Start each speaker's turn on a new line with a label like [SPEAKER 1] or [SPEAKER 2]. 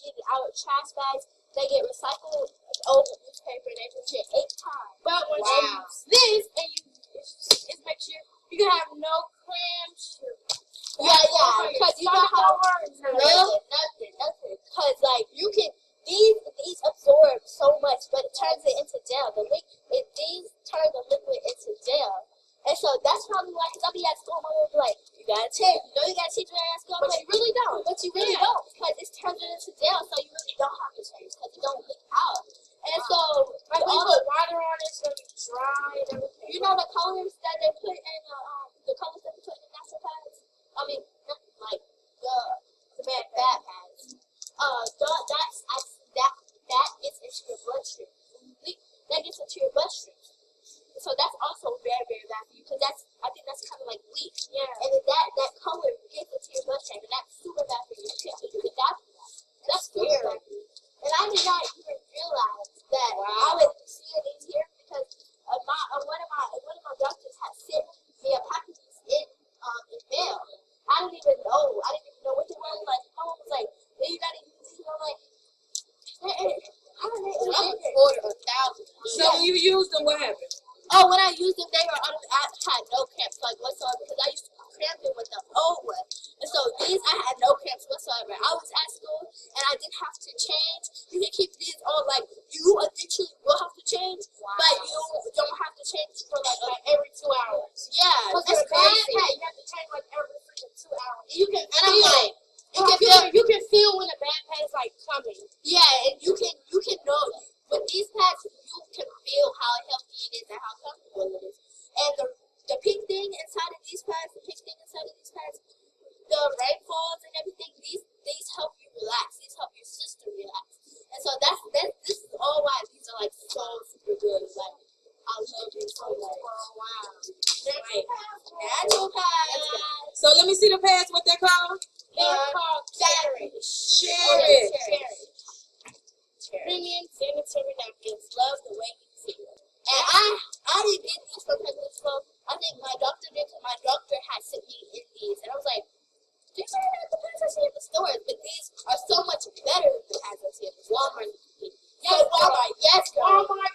[SPEAKER 1] get our trash bags. They get recycled old newspaper. They put it 8 times.
[SPEAKER 2] But when you use this, and it makes sure you can have no cramps.
[SPEAKER 1] Yeah, because you don't have nothing. Because like you can these absorb so much, but it turns it into gel. These turn the liquid into gel. And so that's probably why, because I'll be at school, my mom will be like, you gotta change. You know you gotta change when you're at school.
[SPEAKER 2] But you really don't.
[SPEAKER 1] But you really don't, because it's turned it into gel, so you really don't have to change, because it don't leak out. And so,
[SPEAKER 2] like we put water on it so it's dry and everything.
[SPEAKER 1] You know the colors that they put in the colors that they put in the natural pads? I mean, not like the bad pads. That gets into your bloodstream. That gets into your bloodstream. So that's also very, very bad for you, because I think that's kind of like bleach.
[SPEAKER 2] Yeah.
[SPEAKER 1] And then that color gets into your bloodstream, and that's super bad for you. You could die from that. That's super bad for you. And I did not even realize that I was seeing these here, because one of my doctors had sent me a package in mail. I didn't even know what they were. Like, my mom was like, "Yeah, you gotta use these." And I'm like, how did they
[SPEAKER 2] order 1,000. So when you used them, what happened?
[SPEAKER 1] Oh, when I used them, I had no cramps like whatsoever, because I used to be cramping with the old one. And so these, I had no cramps whatsoever. I was at school, and I didn't have to change. You can keep these on, like, you eventually will have to change, but you don't have to change for, like
[SPEAKER 2] every 2 hours.
[SPEAKER 1] Yeah,
[SPEAKER 2] that's crazy. You have to change, like, every freaking 2 hours.
[SPEAKER 1] You can
[SPEAKER 2] you can feel when a bad pad is, like, coming.
[SPEAKER 1] Yeah, and you can know. With these pads, you can feel how healthy it is and how comfortable it is. And the pink thing inside of these pads, the rainfalls and everything, these help you relax. These help your system relax. And so this is all why these are like so super good. Like I love these so much. Wow. Natural pads.
[SPEAKER 2] So let me see the pads. What they're called?
[SPEAKER 1] They're called
[SPEAKER 2] Cherish.
[SPEAKER 1] Premium sanitary napkins. Love the way you feel. And I didn't get these from Pebble Flow. I think my doctor did, because my doctor had sent me in these. And I was like, these are not the pads I see in the stores, but these are so much better than the pads I see in the Walmart.
[SPEAKER 2] Yes, Walmart.
[SPEAKER 1] Yes,
[SPEAKER 2] Walmart